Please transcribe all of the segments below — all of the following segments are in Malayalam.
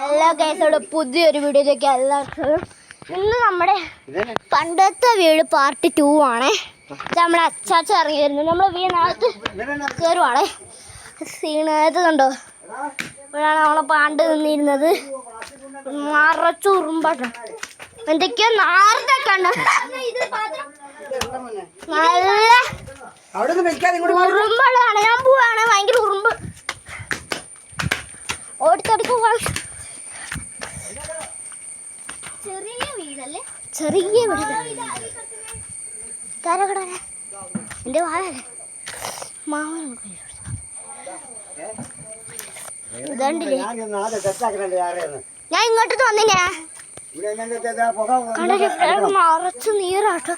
എല്ലാ കേസോടെ പുതിയൊരു വീഡിയോയിലേക്ക് എല്ലാവർക്കും. ഇന്ന് നമ്മുടെ പണ്ടത്തെ വീട് പാർട്ട് 2 ആണേ. നമ്മുടെ അച്ചാച്ച ഇറങ്ങി വരുന്നു. നമ്മൾ വീടിനകത്ത് കയറുവാണേ. സീനകത്ത് കണ്ടോ, ഇവിടെയാണ് നമ്മളെ പാണ്ട് നിന്നിരുന്നത്. മറച്ചു ഉറുമ്പാട്ടോ, എന്തൊക്കെയോ നാർത്തെ കണ്ടോ. നല്ല ഉറുമ്പുകളാണ്. ഞാൻ പോവാണ്, ഭയങ്കര ഉറുമ്പ്. ഓടിത്തടിക്കോ. ചെറിയ വീടല്ലേ, ചെറിയ വീട്. എന്റെ വാഴല്ലേ മാമ ഇതണ്ടില്ലേ. ഞാൻ ഇങ്ങോട്ട് വന്നില്ലേ, മറച്ചു നീറാട്ടോ.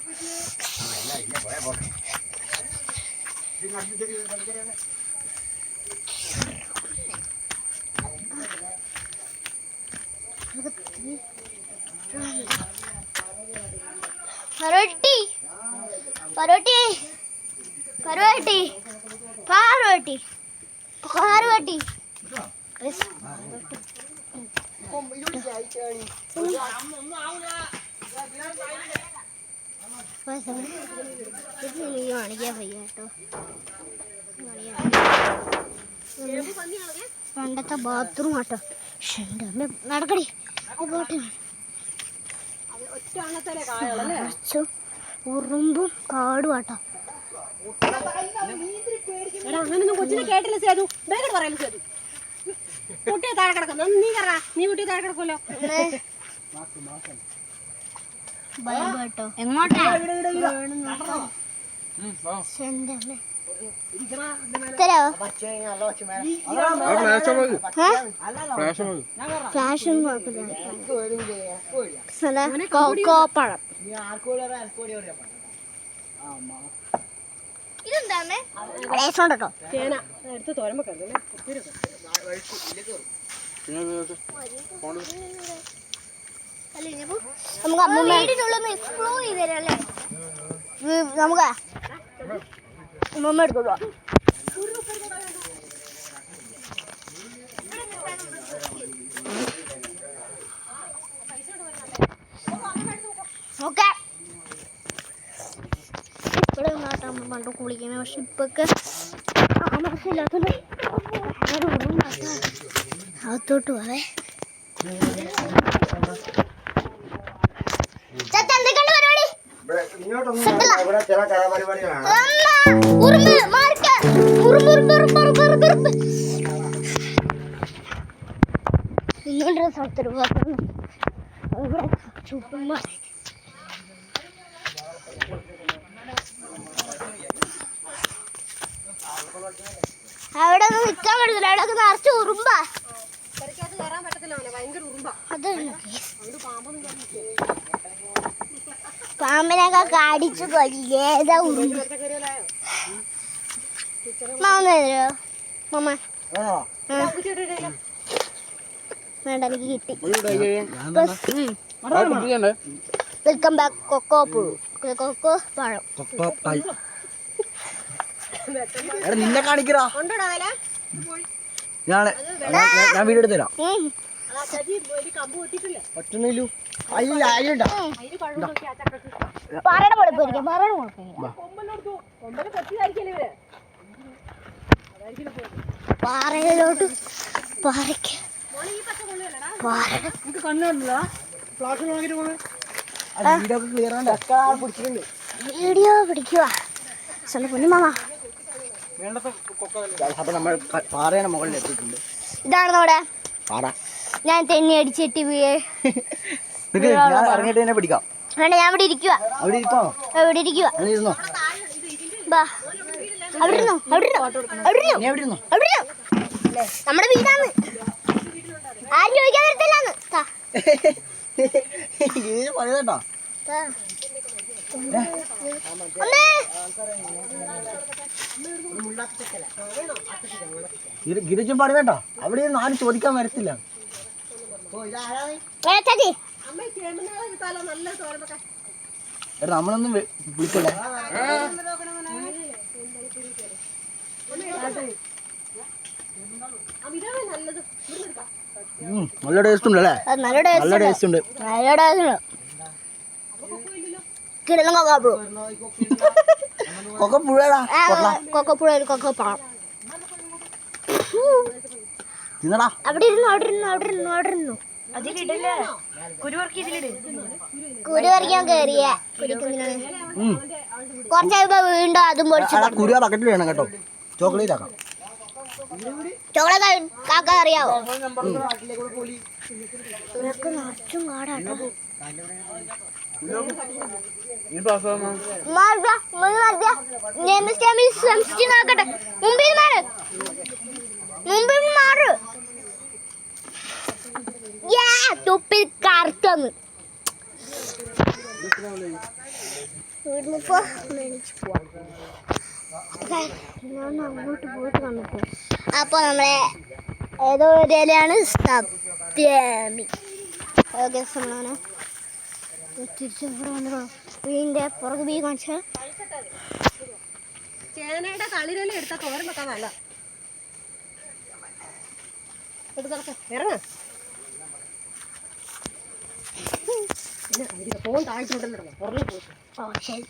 പരോട്ടി പരോട്ടി പരോട്ടി പാരോട്ടി പാരോട്ടി കാണിക്കാൻ വയ്യ കേട്ടോ. പണ്ടത്തെ ബാത്റൂം ആട്ടോ. നടക്കടി പോട്ടെ. ഉറുമ്പും കാടും ആട്ടോ. അങ്ങനൊന്നും കൊച്ചിനെ കേട്ടില്ല സേതു. വേഗം പറയല്ലോ സേതു. കുട്ടിയെ താഴെ കിടക്കുന്നു. നീ കറാ, നീ കുട്ടിയെ താഴെ കിടക്കുമല്ലോ. എങ്ങോട്ടാ കോക്കോപ്പഴം. ഇതെന്താ കേട്ടോ. ചേന എടുത്ത് തോരമ്പോ നമുക്ക് വീടിനുള്ളൊന്ന് എക്സ്പ്ലോർ ചെയ്ത് തരാം അല്ലേ. നമുക്ക് അമ്മമ്മ എടുത്തോളൂ. ഓക്കെ, ഇപ്പോഴും നാട്ടാകുമ്പോൾ പണ്ട് കുളിക്കുന്നത്. പക്ഷെ ഇപ്പൊക്കെ താമസമില്ലാത്തത് അകത്തോട്ട് പോവേ. നിങ്ങളുടെ സ്ഥലത്തൊരു ചുപ്പന്മാർ അവിടെ ഒന്നും നിൽക്കാൻ പറ്റത്തില്ല. അവിടെ നിറച്ച് ഉറുമ്പാ. പാമ്പിനൊക്കെ കാടിച്ചു കൊല്ലേ. ഏതാ ഉറുമ്പ്? മാമ തരുമോ? മാമ വേണ്ട, എനിക്ക് കിട്ടി. Welcome back. കൊക്കോ പുഴു, കൊക്കോ പഴം. നിന്നെ കാണിക്കറാ. ഞാൻ വീട് എടുത്തരാം. പാറയിലോട്ട് വീഡിയോ പിടിക്കുക. പൊന്നുമാമ പാറയുടെ മുകളിൽ എത്തിയിട്ടുണ്ട്. ഇതാണ് നമ്മുടെ പാറ. ഞാൻ തെന്നി അടിച്ചിട്ട് ഇറങ്ങിട്ട് തന്നെ പിടിക്കാം. വേണ്ട, ഞാൻ ഇവിടെ ഇരിക്കുക. അവിടെ ഇരിക്കോ? ഇവിടെ ഇരിക്കുക. നമ്മുടെ വീടാണ്. ആരും ചോദിക്കാൻ വരത്തില്ലാന്ന്. പറയുന്നേട്ടോ. ഗിരിജും പറയുന്നേട്ടോ. അവിടെ ആരും ചോദിക്കാൻ വരത്തില്ല. നമ്മളൊന്നും വിളിക്കല്ലേ. നല്ലത് നല്ല ടേസ്റ്റ് ഉണ്ട് അല്ലേ? അത് നല്ല നല്ല ടേസ്റ്റ് ടേസ്റ്റ് ഉണ്ട്. നല്ല ടേസ്റ്റ് ഉണ്ട്. കിടലും കൊക്കപ്പുഴ കൊക്കപ്പുഴടാ കൊക്കപ്പുഴ ഒരു കൊക്കപ്പഴം. തിന്നടാ. അവിടെ ഇരുന്നു അവിടെ ഇരുന്നു അവിടെ ഇരുന്നു അവിടെ ഇരുന്നു. കുരു പറിക്കാൻ കയറിയ കുറച്ചായപ്പോ വീണ്ടും അതും പൊടിച്ചു. കുരുവ ബക്കറ്റിൽ വേണം കേട്ടോ. ചോക്ലേറ്റ് ആക്കാം. ചോക്ലേറ്റ് കാക്ക അറിയാവോ? ഇതൊക്കെ നിറച്ചും കാടാട്ടോ. നോക്കട്ടെ മുമ്പിൽ മാറ് തുപ്പിൽ കറുത്തന്ന് അങ്ങോട്ട് പോയിട്ട് വന്നിട്ട് അപ്പൊ നമ്മളെ ഏതോ ഒരു ഇലയാണ് സപ്തമി. തിരിച്ചു വീടിന്റെ പുറകെ ബീ കാണിച്ചാൽ ചേനയുടെ തളിരെല്ലാം എടുത്താൽ തോരൻ വെക്കാൻ നല്ല ഇറങ്ങ ഫോൺ താഴ്ചോട്ടല്ലോ പുറകെ പോയി. ഓ ശരി.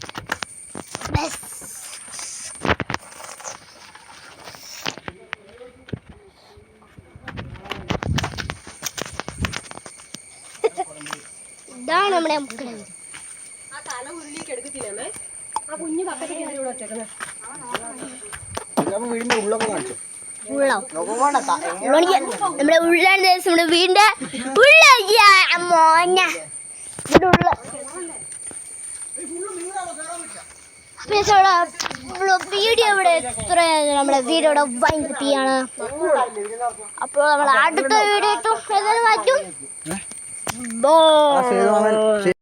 ഇതാണ് നമ്മുടെ മക്കളെ. ആ തല ഉരുളിയൊക്കെ എടുക്കത്തില്ലേ ആ കുഞ്ഞു ബക്കറ്റ് ഇവിടെ വെച്ചേക്കുന്നത്. വീടിന്റെ ഉള്ളൊക്കെ കാണിച്ചു. ഉള്ളോ നമ്മുടെ ഉള്ളാണ് ദിവസം നമ്മുടെ വീടിന്റെ ഉള്ള മോന ഇവിടെ ഉള്ള വീഡിയോ ഇവിടെ എത്ര നമ്മുടെ വീഡിയോ ഇവിടെ വൈകിയാണ്. അപ്പോൾ നമ്മൾ അടുത്ത വീഡിയോ പറ്റും.